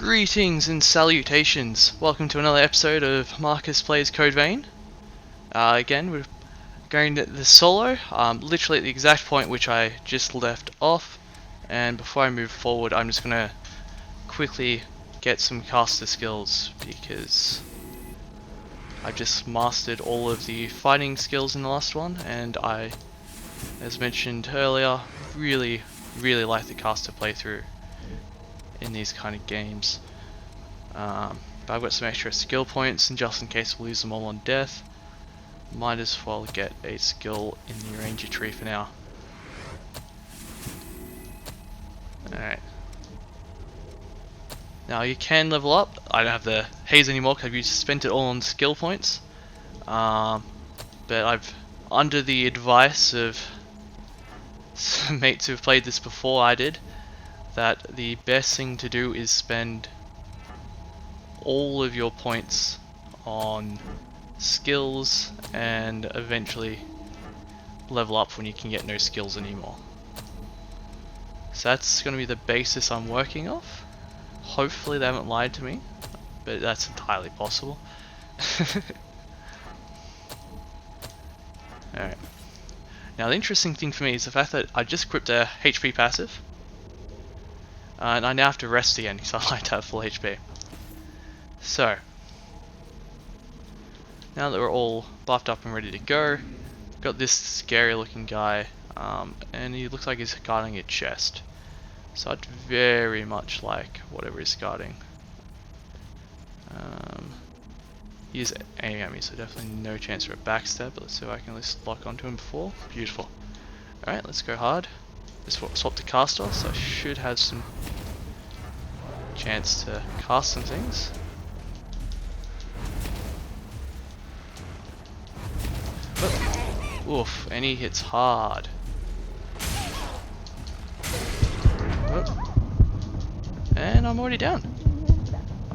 Greetings and salutations. Welcome to another episode of Marcus Plays Code Vein. Again, we're going to the solo, literally at the exact point which I just left off. And before I move forward, I'm just going to quickly get some caster skills because I just mastered all of the fighting skills in the last one, and I, as mentioned earlier, really like the caster playthrough in these kind of games. But I've got some extra skill points, and just in case we lose them all on death, might as well get a skill in the ranger tree for now. Alright. Now you can level up. I don't have the haze anymore because I've spent it all on skill points. But I've, under the advice of some mates who've played this before I did, that the best thing to do is spend all of your points on skills and eventually level up when you can get no skills anymore. So that's going to be the basis I'm working off. Hopefully they haven't lied to me, but that's entirely possible. Alright. Now the interesting thing for me is the fact that I just equipped a HP passive. And I now have to rest again because I like to have full HP. So, now that we're all buffed up and ready to go, got this scary looking guy, and he looks like he's guarding a chest. So I'd very much like whatever he's guarding. He is aiming at me, so definitely no chance for a backstab, but let's see if I can at least lock onto him before. Beautiful. Alright, let's go hard. Just swap to caster, so I should have some chance to cast some things. Oh. Oof, and he hits hard. Oh. And I'm already down.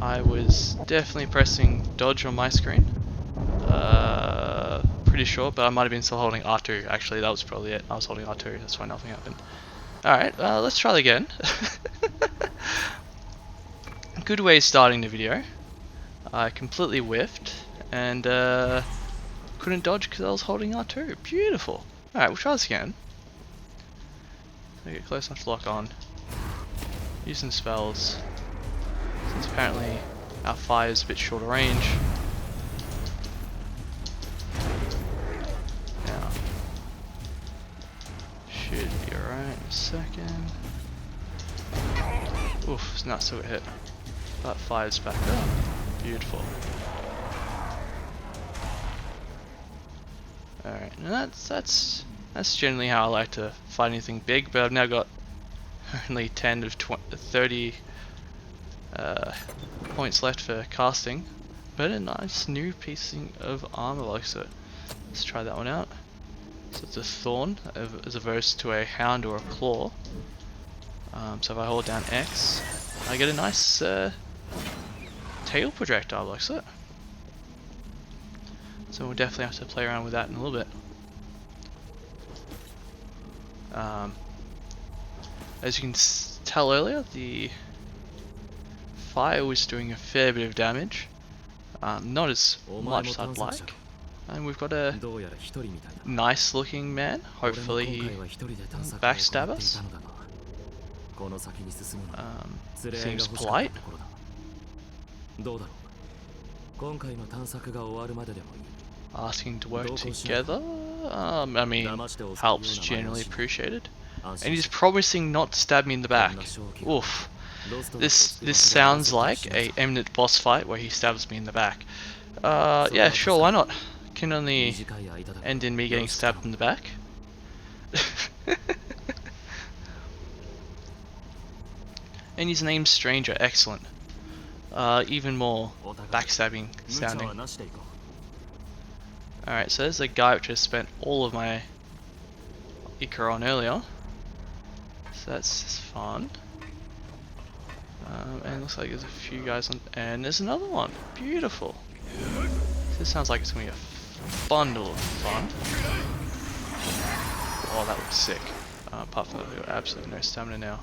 I was definitely pressing dodge on my screen. Pretty sure, but I might have been still holding R2. Actually, that was probably it. I was holding R2, that's why nothing happened. Alright, let's try that again. Good way of starting the video. I completely whiffed and couldn't dodge because I was holding R2. Beautiful. Alright, we'll try this again. Get close enough to lock on. Use some spells. Since apparently our fire is a bit shorter range. Now, should be alright in a second. Oof, not so it hit. That fire's back up. Beautiful. Alright, now that's generally how I like to fight anything big, but I've now got only 10 of 30 points left for casting. But a nice new piece of armor like so. Let's try that one out. So it's a thorn as opposed to a hound or a claw. So if I hold down X, I get a nice tail projectile like so. So we'll definitely have to play around with that in a little bit. As you can tell earlier, the fire was doing a fair bit of damage. Not as much as I'd like. And we've got a nice looking man. Hopefully he doesn't backstab us. Seems polite. Asking to work together, I mean, help's generally appreciated. And he's promising not to stab me in the back. Oof. This sounds like a imminent boss fight where he stabs me in the back. Yeah, sure, why not? Can only end in me getting stabbed in the back. And his name's Stranger, excellent. Even more backstabbing sounding. Alright, so there's a guy which I spent all of my Icar on earlier. So that's fun. And looks like there's a few guys on, and there's another one. Beautiful. This sounds like it's going to be a bundle of fun. Oh, that looks sick. Apart from that, I've got absolutely no stamina now.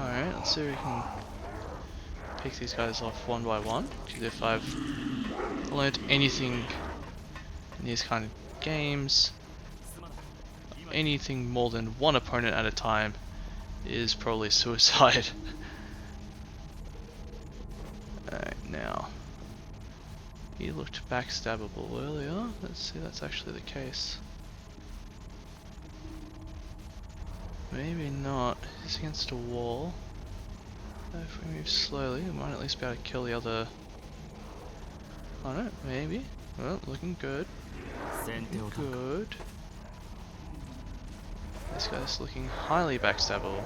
Alright, let's see if we can pick these guys off one by one. Because if I've learned anything in these kind of games, anything more than one opponent at a time is probably suicide. Alright, now. He looked backstabbable earlier. Let's see if that's actually the case. Maybe not. He's against a wall. If we move slowly, we might at least be able to kill the other. I don't know, maybe. Well, looking good. Looking good. This guy's looking highly backstabbable.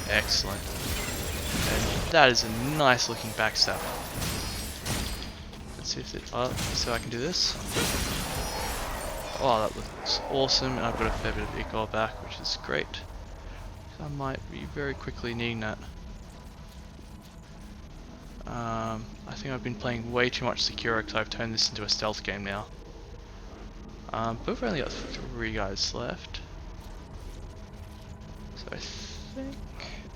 Excellent. And that is a nice looking backstab. Let's see if let's see if I can do this. Oh, that looks awesome, and I've got a fair bit of eco back, which is great. I might be very quickly needing that. I think I've been playing way too much Sekiro because I've turned this into a stealth game now. But we've only got 3 guys left. So I think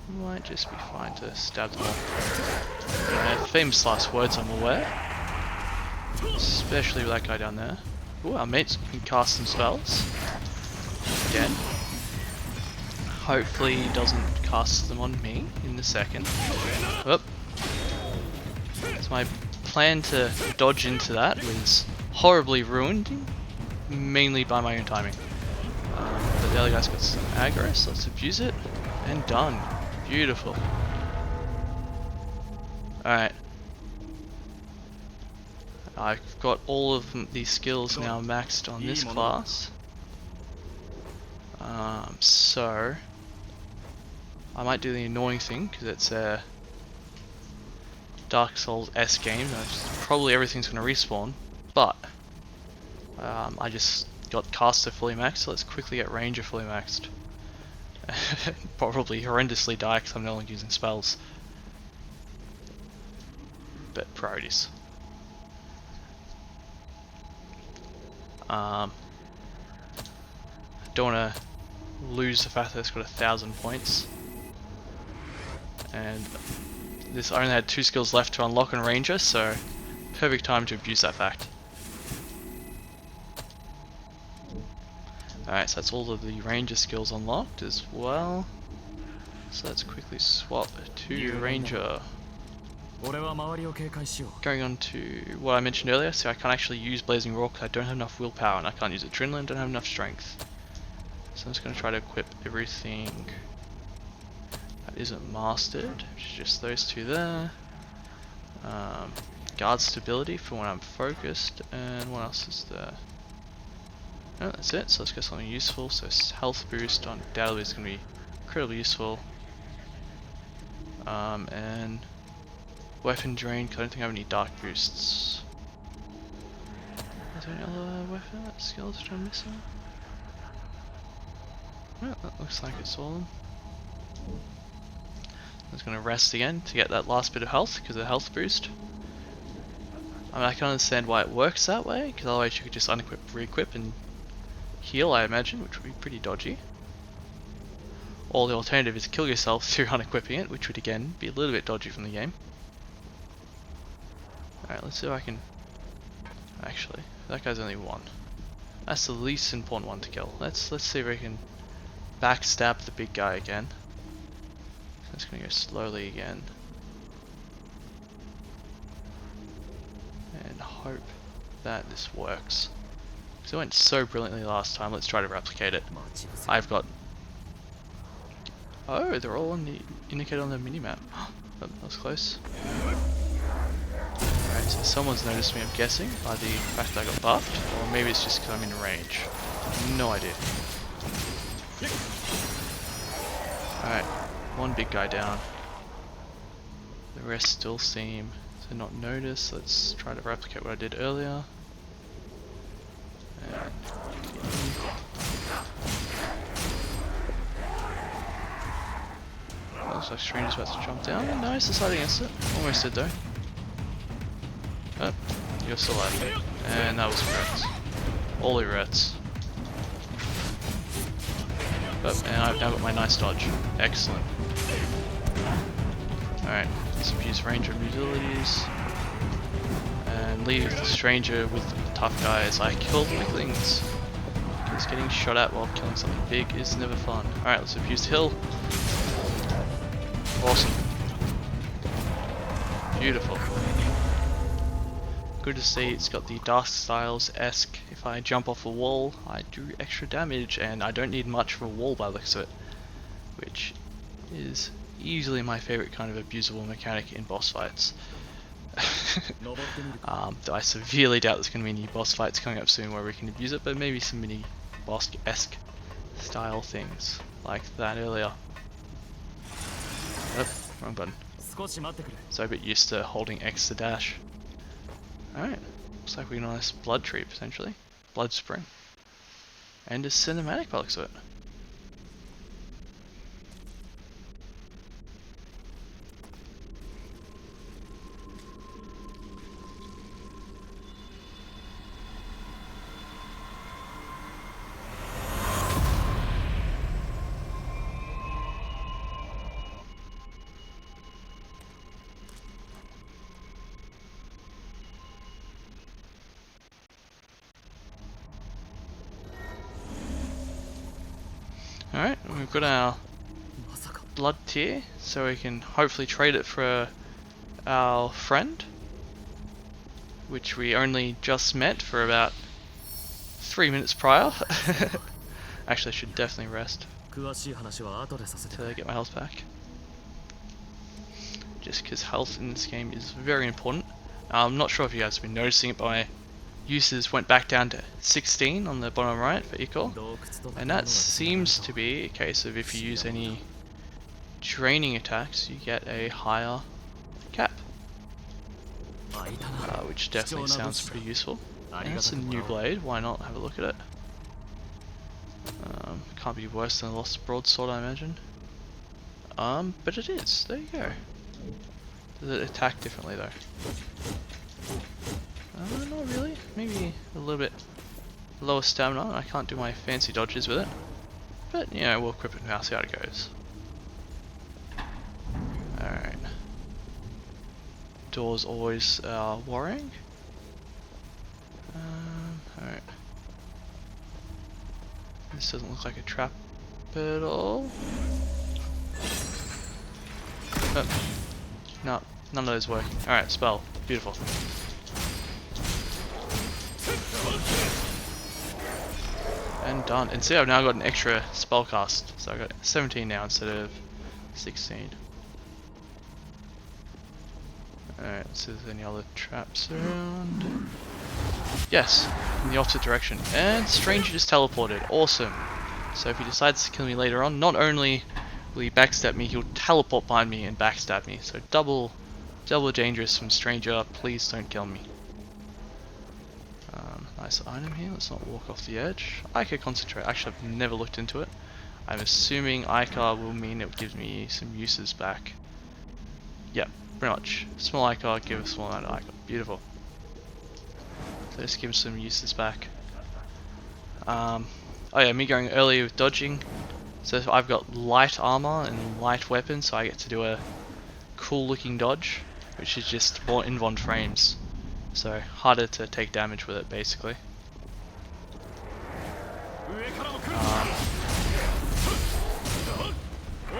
we might just be fine to stab them all. Famous last words, I'm aware. Especially with that guy down there. Ooh, our mates can cast some spells. Again. Hopefully he doesn't cast them on me in the second. Oop. So my plan to dodge into that was horribly ruined, mainly by my own timing. But the other guy's got some aggro, so let's abuse it. And done. Beautiful. Alright. I've got all of these skills now maxed on this class. So I might do the annoying thing because it's a Dark Souls-esque game. Probably everything's going to respawn, but I just got caster fully maxed, so let's quickly get ranger fully maxed. Probably horrendously die because I'm no longer using spells. But priorities. Don't want to lose the fact that it's got 1,000 points. And this, I only had 2 skills left to unlock on Ranger, so perfect time to abuse that fact. Alright, so that's all of the Ranger skills unlocked as well. So let's quickly swap to Ranger. Going on to what I mentioned earlier, so I can't actually use Blazing Roar because I don't have enough willpower, and I can't use Adrenaline, don't have enough strength. So I'm just going to try to equip everything that isn't mastered, which is just those 2 there. Guard stability for when I'm focused, and what else is there? No, that's it, so let's get something useful. So health boost undoubtedly is going to be incredibly useful. And weapon drain, because I don't think I have any dark boosts. Is there any other weapon skills that I'm missing? No, that looks like it's all of them. I'm just going to rest again to get that last bit of health, because of the health boost. I mean, I can understand why it works that way, because otherwise you could just unequip, re-equip, and heal, I imagine, which would be pretty dodgy. Or the alternative is kill yourself through unequipping it, which would again be a little bit dodgy from the game. Alright, let's see if I can... Actually, that guy's only 1. That's the least important one to kill. Let's see if we can backstab the big guy again. So it's gonna go slowly again. And hope that this works. Because it went so brilliantly last time, let's try to replicate it. I've got... Oh, they're all on the indicated on the minimap. Oh, that was close. Alright, so someone's noticed me, I'm guessing, by the fact that I got buffed, or maybe it's just because I'm in range. No idea. Alright, 1 big guy down. The rest still seem to not notice. Let's try to replicate what I did earlier. And looks like Stranger's about to jump down. No, he's decided against it. Almost did though. Oh, you're still alive. And that was correct. All the rats. Oh, and I've now got my nice dodge. Excellent. Alright, let's abuse ranger abilities. And leave the stranger with the tough guy as I kill the weaklings. Because getting shot at while killing something big is never fun. Alright, let's abuse the hill. Awesome. Beautiful. Good to see it's got the Dark Styles-esque. If I jump off a wall, I do extra damage, and I don't need much for a wall by the looks of it. Which is easily my favourite kind of abusable mechanic in boss fights. Though I severely doubt there's going to be any boss fights coming up soon where we can abuse it, but maybe some mini boss-esque style things like that earlier. Oh, wrong button. So a bit used to holding X to dash. Alright, looks like we got a nice blood tree potentially. Blood spring. And a cinematic by the looks of it. Alright, we've got our blood tier, so we can hopefully trade it for our friend, which we only just met for about 3 minutes prior. Actually, I should definitely rest to get my health back. Just because health in this game is very important. I'm not sure if you guys have been noticing it, but my uses went back down to 16 on the bottom right for equal, and that seems to be a case of if you use any draining attacks you get a higher cap, which definitely sounds pretty useful. And it's a new blade, why not have a look at it? Can't be worse than a Lost Broadsword, I imagine. But it is, there you go. Does it attack differently though? Not really. Maybe a little bit lower stamina. I can't do my fancy dodges with it. But, you know, we'll equip it now, see how it goes. Alright. Doors always worrying. Alright. This doesn't look like a trap at all. Oh. No, none of those work. Alright, spell. Beautiful. And done. And see, I've now got an extra spell cast. So I've got 17 now instead of 16. Alright, so is there any other traps around? Yes, in the opposite direction. And Stranger just teleported. Awesome. So if he decides to kill me later on, not only will he backstab me, he'll teleport behind me and backstab me. So double dangerous from Stranger. Please don't kill me. Nice item here. Let's not walk off the edge. I could concentrate. Actually, I've never looked into it. I'm assuming Icar will mean it gives me some uses back. Yep, pretty much. Small Icar, give a small amount of Icar. Beautiful. So let's give some uses back. Oh yeah, me going earlier with dodging. So I've got light armor and light weapons, so I get to do a cool looking dodge, which is just more invuln frames. So harder to take damage with it, basically.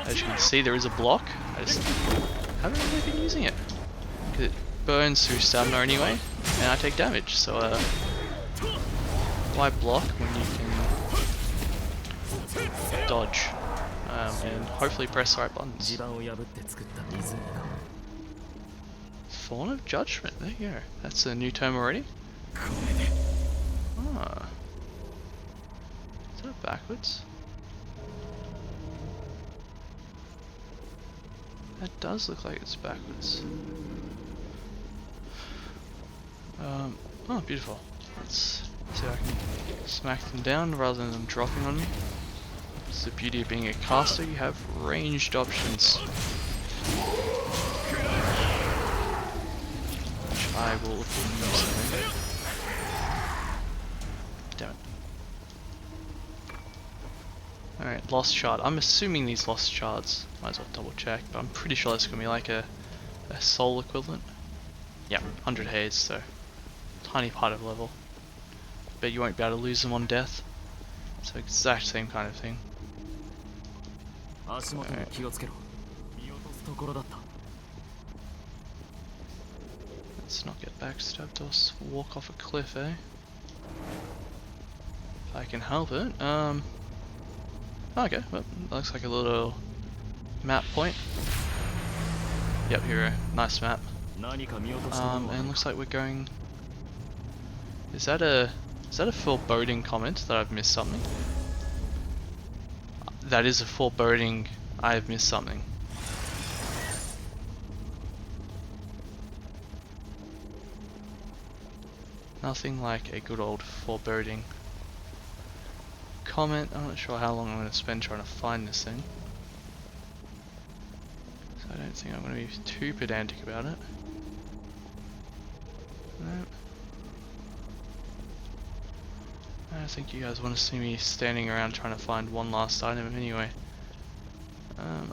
As you can see, there is a block. I just haven't really been using it because it burns through stamina anyway, and I take damage. So why block when you can dodge and hopefully press the right buttons? Fawn of Judgment, there you go. That's a new term already. Ah. Is that backwards? That does look like it's backwards. Oh, beautiful. Let's see if I can smack them down rather than them dropping on me. It's the beauty of being a caster, you have ranged options. I will use something. Damn it. Alright, lost shard. I'm assuming these lost shards. Might as well double check, but I'm pretty sure it's gonna be like a soul equivalent. Yeah, 100 haze, so tiny part of level. But you won't be able to lose them on death. So exact same kind of thing. Right. Let's not get backstabbed or walk off a cliff, eh? If I can help it. Okay, well, looks like a little map point. Yep, here we go. Nice map. And looks like we're going. Is that a foreboding comment that I've missed something? That is a foreboding. I have missed something. Nothing like a good old foreboding comment. I'm not sure how long I'm going to spend trying to find this thing. So I don't think I'm going to be too pedantic about it. No. I don't think you guys want to see me standing around trying to find one last item anyway.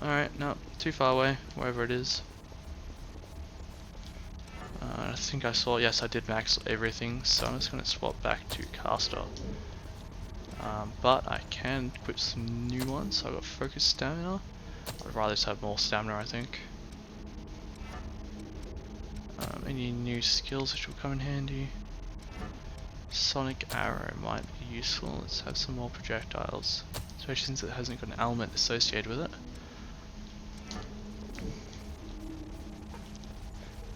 Alright, no, too far away, wherever it is. I think I saw, yes, I did max everything, so I'm just going to swap back to caster. But I can equip some new ones, so I've got focus stamina. I'd rather just have more stamina, I think. Any new skills which will come in handy? Sonic arrow might be useful. Let's have some more projectiles, especially since it hasn't got an element associated with it.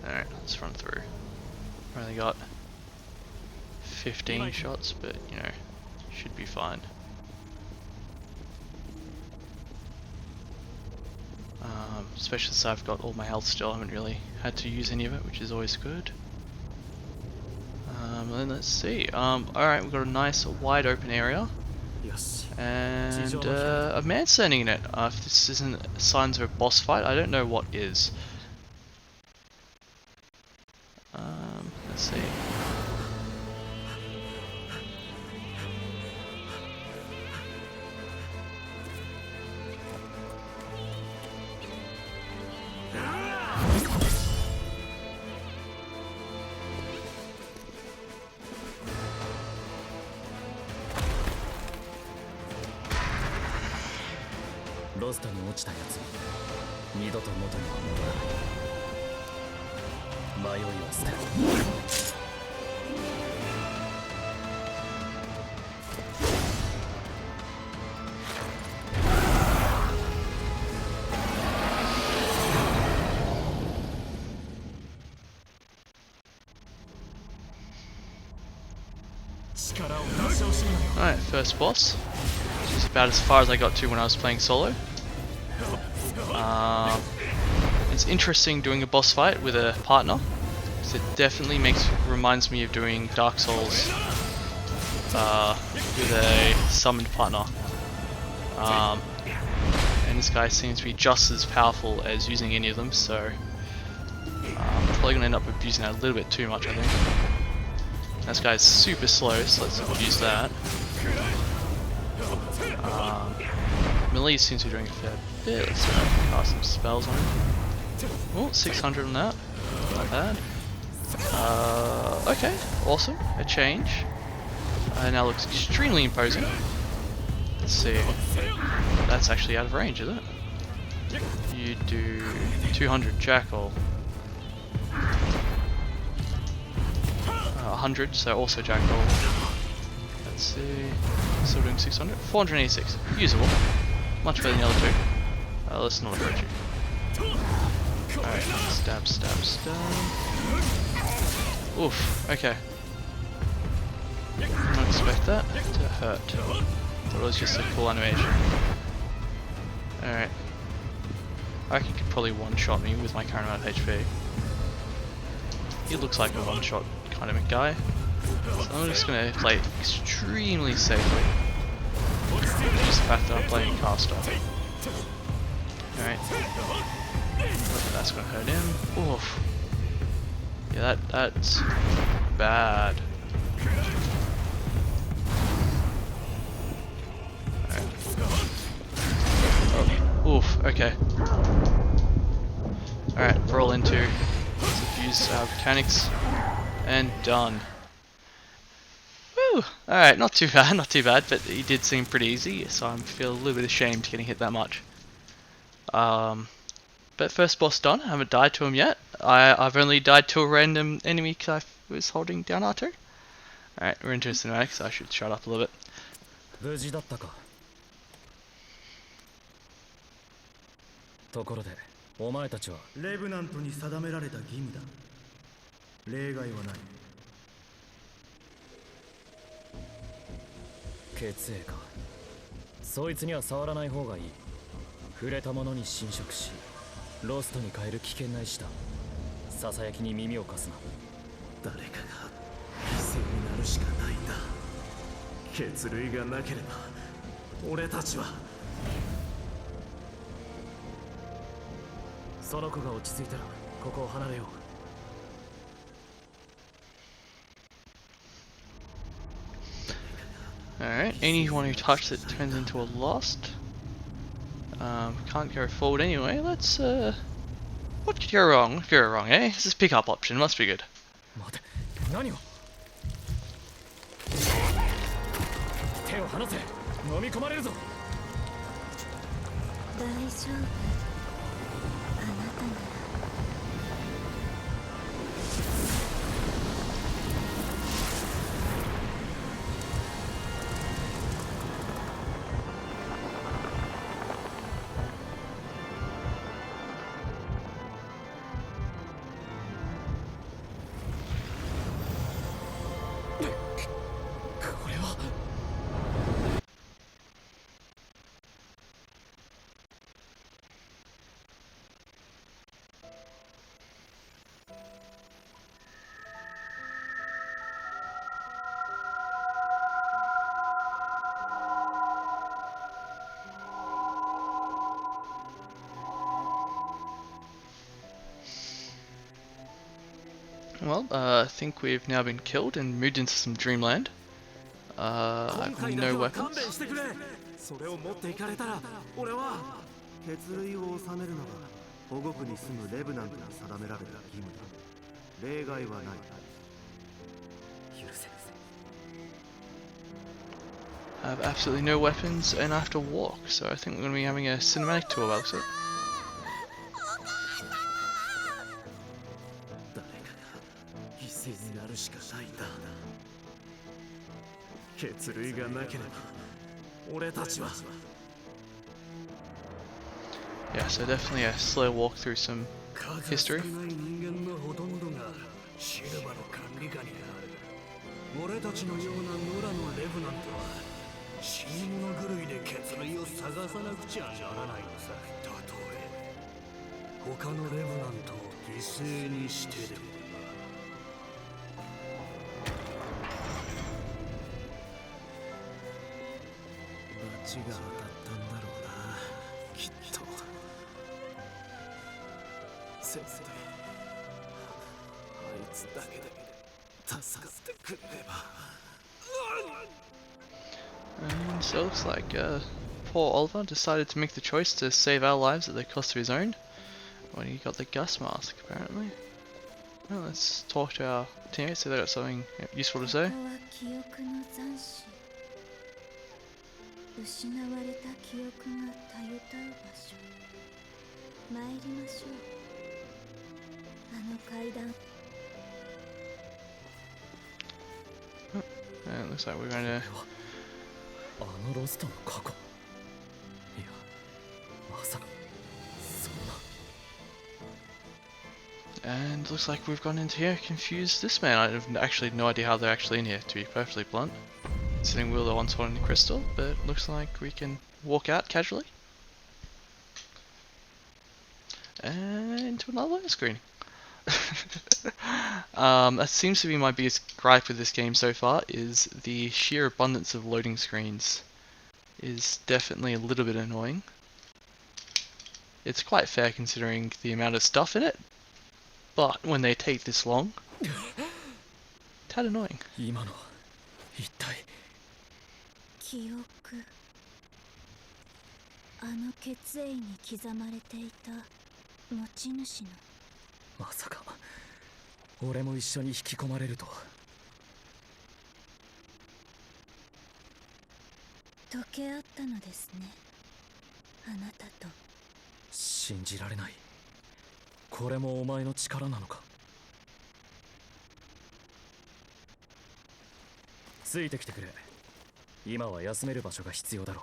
Alright, let's run through. I've only got 15 shots, but you know, should be fine. Especially since I've got all my health still, I haven't really had to use any of it, which is always good. Then let's see. Alright, we've got a nice wide open area. Yes. And a man standing in it. If this isn't signs of a boss fight, I don't know what is. Let's see. Bostに落ちたやつ二度と元には戻らない。迷いは捨てろ。Alright, first boss. Which is about as far as I got to when I was playing solo. It's interesting doing a boss fight with a partner, because it definitely reminds me of doing Dark Souls with a summoned partner. And this guy seems to be just as powerful as using any of them, so I'm probably going to end up abusing that a little bit too much, I think. This guy's super slow, so let's use that. Melee seems to be doing a fair bit. Let's cast some spells on him. Oh, 600 on that. Not bad. Okay, awesome. A change. Now looks extremely imposing. Let's see. That's actually out of range, is it? You do 200 Jackal. 100, so also Jackal. Let's see. Still doing 600. 486. Usable. Much better than the other two. Let's not hurt you. Alright, stab, stab, stab. Oof, okay. Didn't expect that to hurt. Thought it was just a cool animation. Alright. I reckon he could probably one-shot me with my current amount of HP. He looks like a one-shot kind of a guy. So I'm just going to play it extremely safely. Just the fact that I'm playing caster. Alright. That's going to hurt him. Oof. Yeah, that's bad. Alright. Oof, okay. Alright, roll into use mechanics, and done. Woo! Alright, not too bad, not too bad, but he did seem pretty easy, so I feel a little bit ashamed getting hit that much. But first boss done, I haven't died to him yet. I've only died to a random enemy because I was holding down R2. Alright, we're into a cinematic, so I should shut up a little bit. 無事だったか。ところでお前たちはレブナントに定められた義務だ。例外はない。血液か。そいつには触らない方がいい。触れたものに侵食しロストに変える危険な石だ。ささやきに耳を貸すな。誰かが犠牲になるしかないんだ。血類がなければ俺たちは。その子が落ち着いたらここを離れよう。Alright, anyone who touches it turns into a lost. Can't go forward anyway. Let's what could go wrong? What could go wrong, eh? This is pickup option, must be good. 待て、何を。手を離せ。飲み込まれるぞ。大丈夫。あなたなら。これは。Well, I think we've now been killed and moved into some dreamland. I have no weapons. それを持っていかれたら俺は血類を収めるのが保護区に住むレブナントに定められた義務だ。例外はない。許せ。 I have absolutely no weapons and I have to walk, so I think we're going to be having a cinematic tour about it. 誰かが犠牲になるしかないんだ。血類がなければ俺たちは。 Yeah, so definitely a slow walk through some history. 人間のほとんどがシルバの管理下にある。俺たちのような野良のレブナントは死に物狂いで血類を探さなくちゃならないのさ。たとえ他のレブナントを犠牲にしてでも。罰が当たったんだろうな、きっと。せめてあいつだけで助かってくれれば。 And so it looks like poor Oliver decided to make the choice to save our lives at the cost of his own when he got the gas mask, apparently. Well, let's talk to our teammates, see if they got something useful to say. ここは記憶の残滓。失われた記憶がたゆたう場所。参りましょう。あの階段。 And it looks like we're going to あのロストの過去。いや、まさかそんな。 And looks like we've gone into here, confused this man. I have actually no idea how they're actually in here, to be perfectly blunt. Considering we were the ones holding the crystal, but looks like we can walk out casually. And into another loading screen. That seems to be my biggest gripe with this game so far, is the sheer abundance of loading screens is definitely a little bit annoying. It's quite fair considering the amount of stuff in it, but when they take this long, it's tad annoying. 今の一体。記憶。あの血液に刻まれていた持ち主の。まさか俺も一緒に引き込まれるとは。溶け合ったのですね、あなたと。信じられない。これもお前の力なのか。ついてきてくれ。今は休める場所が必要だろ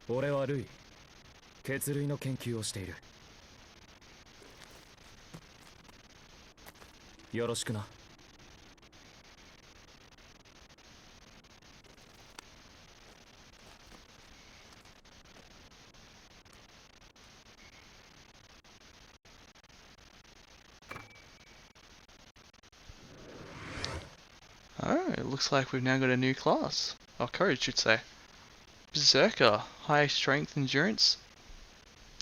う。俺はルイ、血類の研究をしている。よろしくな。Oh, it looks like we've now got a new class. Or code, should say. Berserker. High strength endurance.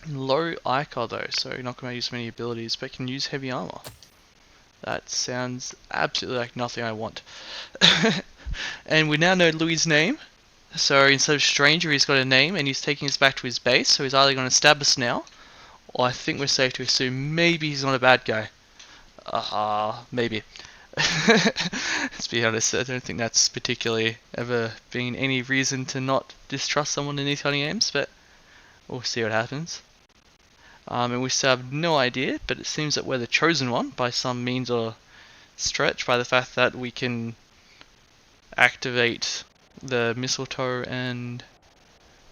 Low Icar though, so you're not going to use many abilities, but can use heavy armor. That sounds absolutely like nothing I want. And we now know Louis' name. So instead of Stranger, he's got a name, and he's taking us back to his base, so he's either going to stab us now, or I think we're safe to assume maybe he's not a bad guy. Maybe. Let's be honest, I don't think that's particularly ever been any reason to not distrust someone in these kind of games, but we'll see what happens. And we still have no idea, but it seems that we're the chosen one by some means or stretch, by the fact that we can activate the mistletoe and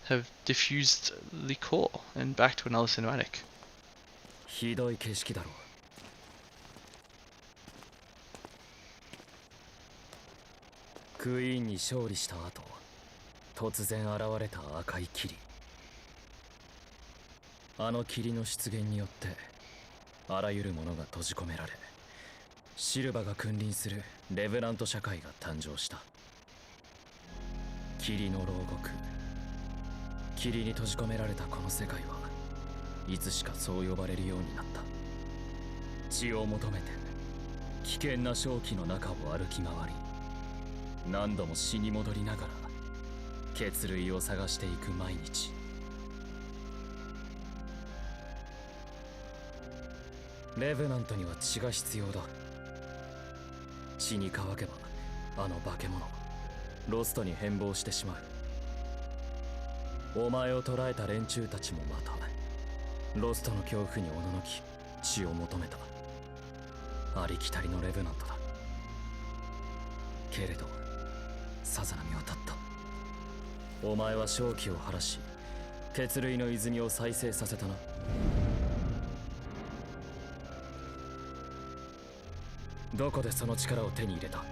have diffused the core and back to another cinematic. ひどい景色だろう。クイーンに勝利した後、突然現れた赤い霧。あの霧の出現によってあらゆるものが閉じ込められ、シルバが君臨するレブナント社会が誕生した。霧の牢獄、霧に閉じ込められたこの世界はいつしかそう呼ばれるようになった。血を求めて危険な瘴気の中を歩き回り、何度も死に戻りながら血類を探していく毎日。レブナントには血が必要だ。血に乾けばあの化け物ロストに変貌してしまう。お前を捕らえた連中たちもまたロストの恐怖におののき血を求めた。ありきたりのレブナントだ。けれどさざ波を立った。お前は瘴気を晴らし血類の泉を再生させたな。どこでその力を手に入れた？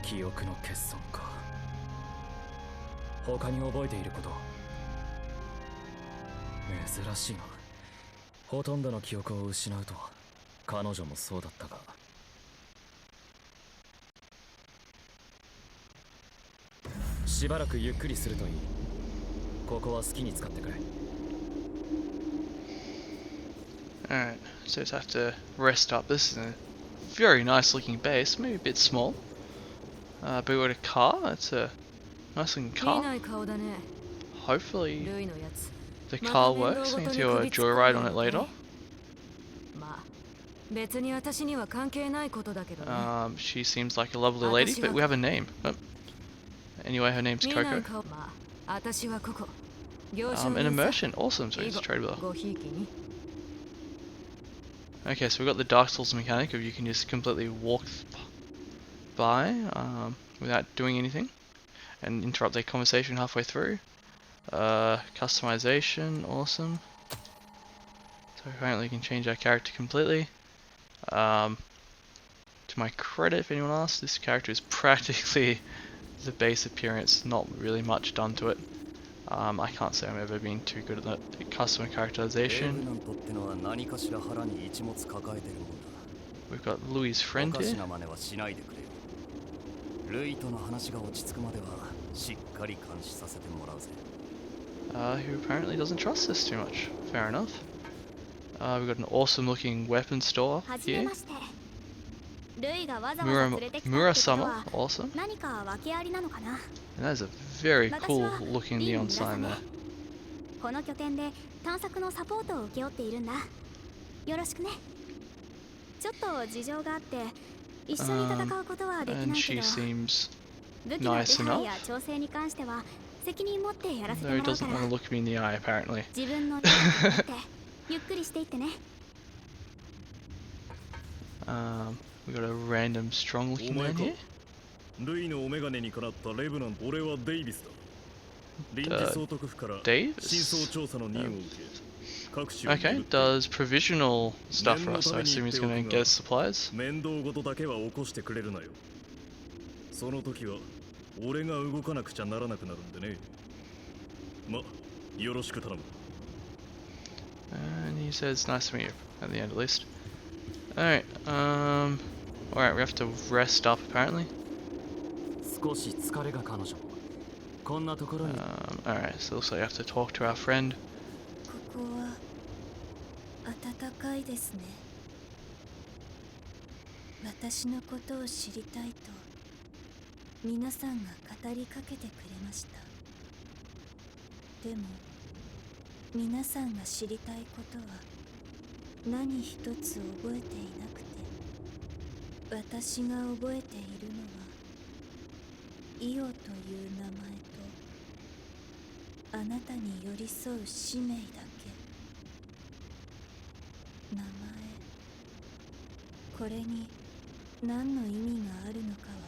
記憶の欠損か。他に覚えていること？珍しいな。ほとんどの記憶を失うとは彼女もそうだったが。しばらくゆっくりするといい。ここは好きに使ってくれ。Alright, so just have to rest up. This is a very nice looking base, maybe a bit small. But we got a car, it's a nice looking car. Hopefully the car works. We can do a joyride on it later. She seems like a lovely lady, but we have a name. Oh. Anyway, her name's Coco. An immersion, awesome, so it's trade with her. Okay, so we've got the Dark Souls mechanic of you can just completely walk by without doing anything and interrupt their conversation halfway through. Customization, awesome. So apparently you can change our character completely. To my credit, if anyone asks, this character is practically the base appearance, not really much done to it. I can't say I'm ever been too good at that customer characterization. We've got Louis' friend here. Who apparently doesn't trust us too much. Fair enough. We've got an awesome looking weapon store here. ルイがわざわざ連れてきたってこと Murasama, は awesome. 何か訳ありなのかな。 And that is a very 私 cool は looking リン neon 村 sign 雨 there. この拠点で探索のサポートを請け負っているんだ。よろしくね。ちょっと事情があって一緒に戦うことはでき And ないけ she ど、 seems 武器の nice 手配 enough. や調整に関しては責任持ってやらせて Though も he らう doesn't から want to look me in the eye, apparently. 自分の手を持ってゆっくりしていってね。 We got a random strong looking man here. ルイのお眼鏡にかなったレブナント。俺はデイビスだ。臨時総督府から Davis? 真相調査の任を受け、各種を Okay, does provisional stuff for us, so I assume he's gonna get us supplies. 面倒事だけは起こしてくれるなよ。その時は俺が動かなくちゃならなくなるんでね。ま、よろしく頼む。 And he says, nice to meet you, at the end at least. Alright, alright, we have to rest up apparently. 少し疲れが彼女もこんなところに Alright, so it looks like we have to talk to our friend. ここは暖かいですね。私のことを知りたいと皆さんが語りかけてくれました。でも皆さんが知りたいことは何一つ覚えていなくて、私が覚えているのはイオという名前とあなたに寄り添う使命だけ。名前、これに何の意味があるのかは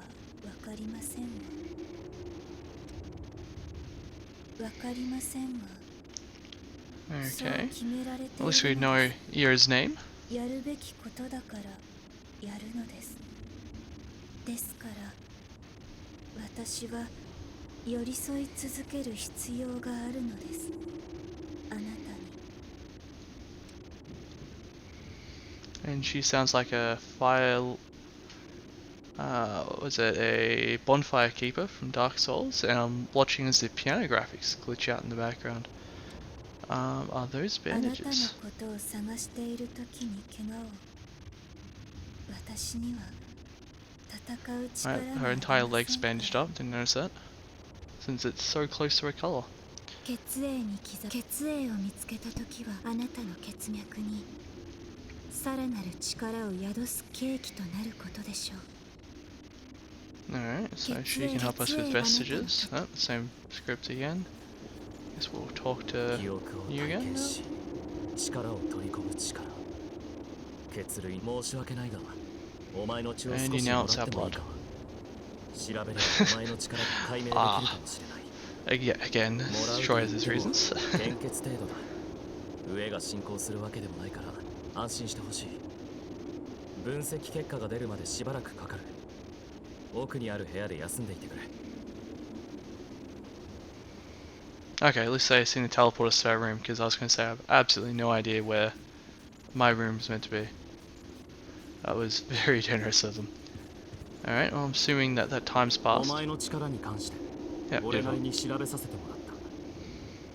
分かりませんわ。分かりませんわ。そう Okay. 決められて At least い we るの know です。 Ira's name. やるべきことだからやるのです。ですから私は寄り添い続ける必要があるのです。あなたに。 And she sounds like a fire. Was it a bonfire keeper from Dark Souls? And I'm watching as the piano graphics glitch out in the background. Are those あなたの bandages? ことを探しているときに怪我を。私には戦う力 Right, が her あり entire ま leg's せん bandaged up. Didn't notice that. Since it's so close to her color. 血液に刻血液を見つけたときはあなたの血脈にさらなる力を宿す契機となることでしょう。 Alright, so she can help us with vestiges. Oh, same script again. Guess we'll talk to 記憶を you 体 again 験 now. し力を取り込む力。血類申し訳ないがお前の血を少 And し you も now らってもいい have か。調べればお前の力で解明できるかもしれない。 Again, もらう Troy と has 言 his っても reasons. 献血程度だ。上が進行するわけでもないから安心してほしい。分析結果が出るまでしばらくかかる。奥にある部屋で休んでいてくれ。 Okay, at least they seem to teleport us to our room, because I was going to say I have absolutely no idea where my room is meant to be. That was very generous of them. Alright, well I'm assuming that that time's お passed. 前の力に関して Yep, 俺なり beautiful. に調べさせてもらった。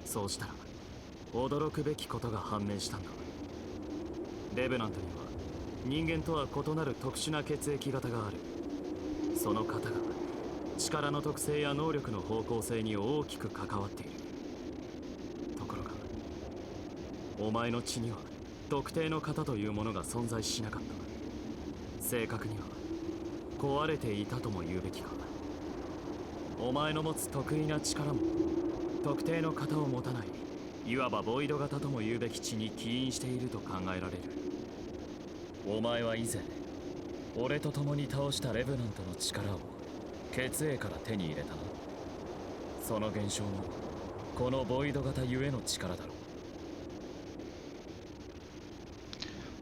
そうしたら驚くべきことが判明したんだ。レベナントには人間とは異なる特殊な血液型がある。その型が力の特性や能力の方向性に大きく関わっている。ところがお前の血には特定の型というものが存在しなかった。正確には壊れていたとも言うべきか。お前の持つ得意な力も特定の型を持たない、いわばボイド型とも言うべき血に起因していると考えられる。お前は以前俺と共に倒したレブナントの力を血液から手に入れたな。その現象もこのボイド型ゆえの力だろう。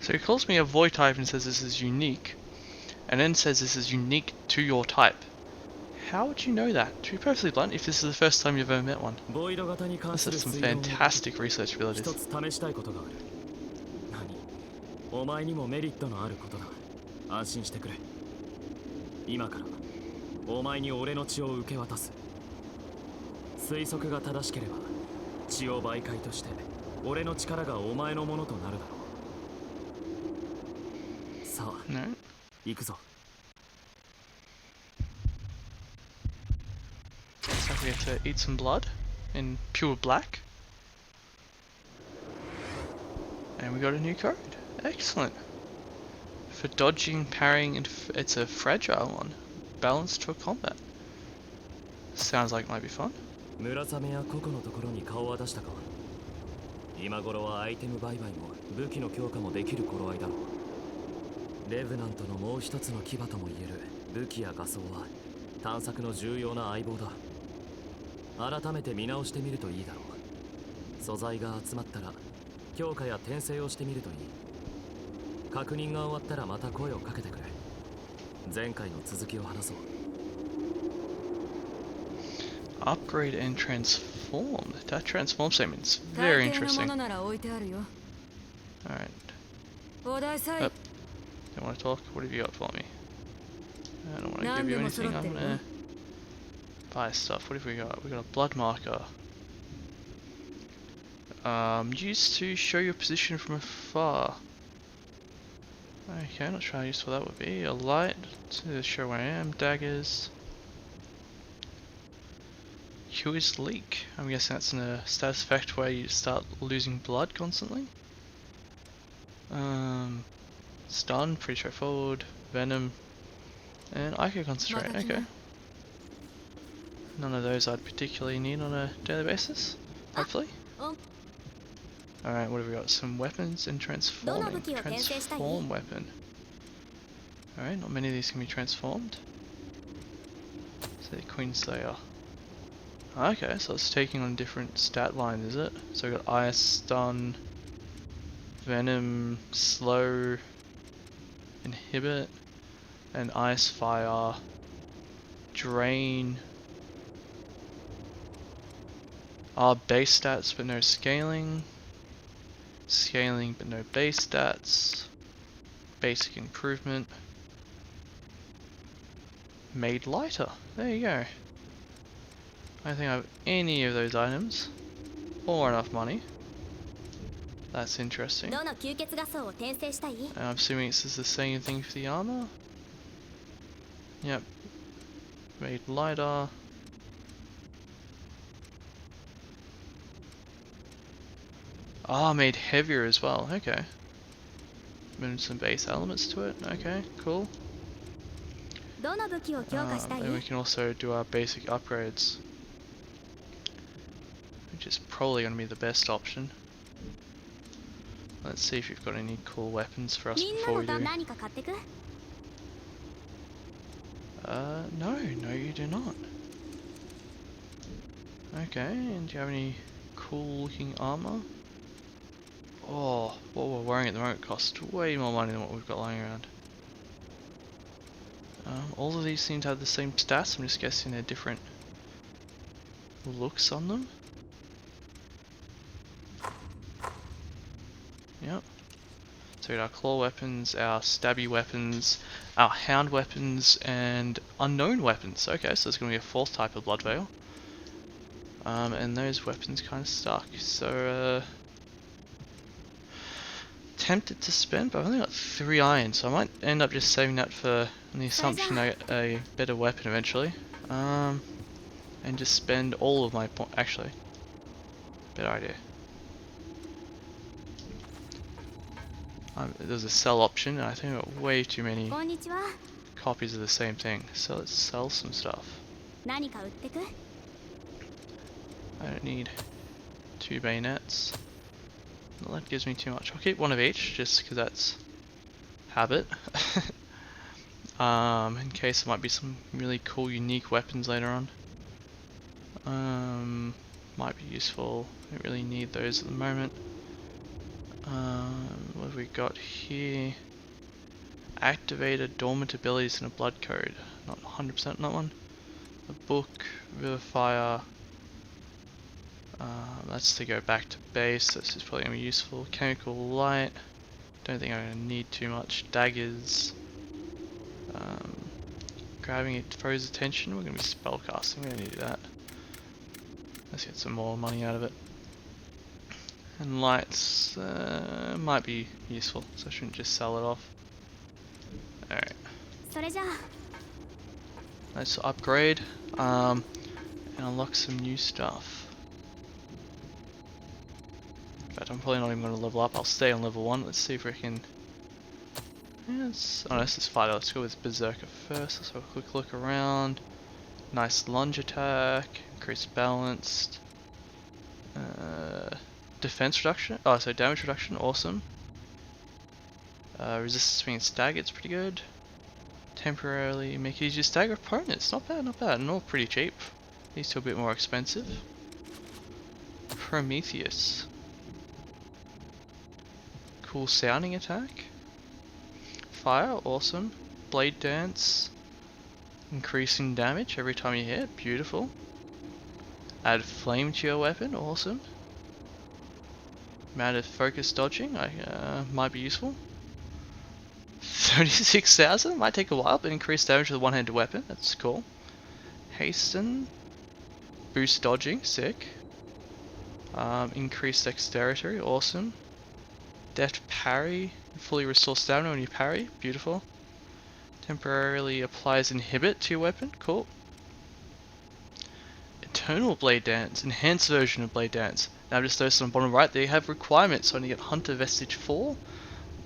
So he calls me a void type and says this is unique, and then says this is unique to your type. How would you know that? To be perfectly blunt, if this is the first time you've ever met one. ボイド型に関 This する has some 推論を fantastic research 一 abilities. つ試したいことがある。何？お前にもメリットのあることだ。安心してくれ。今からお前に俺の血を受け渡す。推測が正しければ血を媒介として俺の力がお前のものとなるだろう。さあ、 No? 行くぞ。we get to eat some blood in pure black. And we got a new code. Excellent. For dodging, parrying, and it's a fragile one. Balanced for combat. Sounds like it might be fun. 村雨やココのところに顔は出したか。今頃はアイテム売買も武器の強化もできる頃合いだろう。レブナントのもう一つの牙とも言える武器や画装は探索の重要な相棒だ。改めて見直してみるといいだろう。素材が集まったら強化や転生をしてみるといい。確認が終わったらまた声をかけてくれ。前回の続きを話そう。Upgrade and transform. That transform statement's very interesting. Alright. Yep. Don't want to talk? What have you got for me? I don't want to give you anything. I'm gonna buy stuff. What have we got? We got a blood marker. Used to show your position from afar. Okay, not sure how useful that would be. A light to show where I am. Daggers. Curious leak. I'm guessing that's a status effect where you start losing blood constantly. Stun, pretty straightforward. Venom. And I can concentrate, okay. None of those I'd particularly need on a daily basis, hopefully. Alright, what have we got? Some weapons and transforming. Transform weapon. Alright, not many of these can be transformed. So the Queen Slayer. Okay, so it's taking on different stat lines, is it? So we've got Ice, Stun, Venom, Slow, Inhibit, and Ice, Fire, Drain. Base stats but no scaling. Scaling but no base stats. Basic improvement. Made lighter. There you go. I don't think I have any of those items. Or enough money. That's interesting. And I'm assuming it's the same thing for the armor. Yep. Made lighter. Made heavier as well. Okay. Moving some base elements to it. Okay, cool. And we can also do our basic upgrades, which is probably going to be the best option. Let's see if you've got any cool weapons for us before we do. No, you do not. Okay, and do you have any cool looking armor? Oh, what we're wearing at the moment costs way more money than what we've got lying around. All of these seem to have the same stats. I'm just guessing they're different looks on them. Yep. So we got our claw weapons, our stabby weapons, our hound weapons, and unknown weapons. Okay, so there's going to be a fourth type of blood veil. And those weapons kind of suck. So, tempted to spend, but I've only got 3 iron, so I might end up just saving that for the assumption I get a better weapon eventually. And just spend all of my points. Actually, better idea. There's a sell option, and I think I've got way too many copies of the same thing. So let's sell some stuff. I don't need 2 bayonets. Well, that gives me too much. I'll keep 1 of each, just because that's habit. In case there might be some really cool, unique weapons later on. Might be useful. Don't really need those at the moment. What have we got here? Activated dormant abilities in a blood code. Not 100% on that one. A book, Vivifier. That's to go back to base. This is probably going to be useful. Chemical light. Don't think I'm going to need too much. Daggers. Grabbing it throws attention. We're going to be spellcasting. We're going to do that. Let's get some more money out of it. And lights might be useful, so I shouldn't just sell it off. Alright. Let's upgrade. and unlock some new stuff. In fact, I'm probably not even going to level up. I'll stay on level 1. Let's see if we can... Yes. Oh, no, this is fighter. Let's go with Berserker first. Let's have a quick look around. Nice lunge attack, increased balance, defense reduction. Oh, so damage reduction. Awesome. Resistance being staggered. It's pretty good. Temporarily make it easier to stagger opponents. Not bad, not bad. And all pretty cheap. These two a bit more expensive. Prometheus. Cool sounding attack. Fire, awesome. Blade dance. Increasing damage every time you hit, beautiful. Add flame to your weapon, awesome. Amount of focus dodging, might be useful. 36,000, might take a while, but increased damage with a one-handed weapon, that's cool. Hasten. Boost dodging, sick. Increased dexterity, awesome. Deft parry, fully restore stamina when you parry, beautiful. Temporarily applies inhibit to your weapon, cool. Eternal Blade Dance, enhanced version of Blade Dance. Now just notice on the bottom right they have requirements, so I need to get Hunter Vestige 4,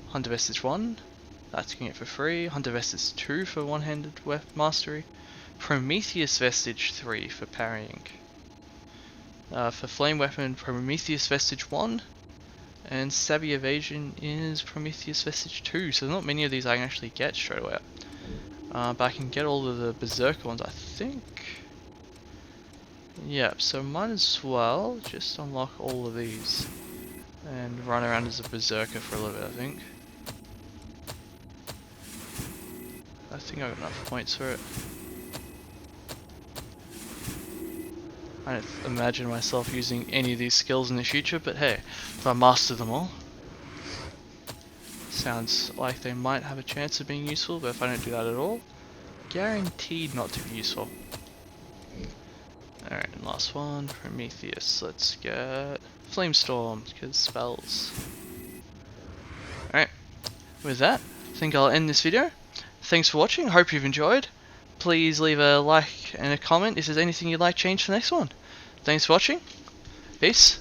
Hunter Vestige 1, that's getting it for free, Hunter Vestige 2 for one-handed mastery, Prometheus Vestige 3 for parrying. For Flame Weapon, Prometheus Vestige 1, and Savvy Evasion is Prometheus Vestige 2, so not many of these I can actually get straight away. But I can get all of the Berserker ones, I think. Yep, so might as well just unlock all of these and run around as a Berserker for a little bit, I think. I think I've got enough points for it. I don't imagine myself using any of these skills in the future, but hey, if I master them all. Sounds like they might have a chance of being useful, but if I don't do that at all, guaranteed not to be useful. Alright, and last one, Prometheus. Let's get Flamestorm, because spells. Alright, with that, I think I'll end this video. Thanks for watching, hope you've enjoyed. Please leave a like and a comment if there's anything you'd like changed for the next one. Thanks for watching, peace.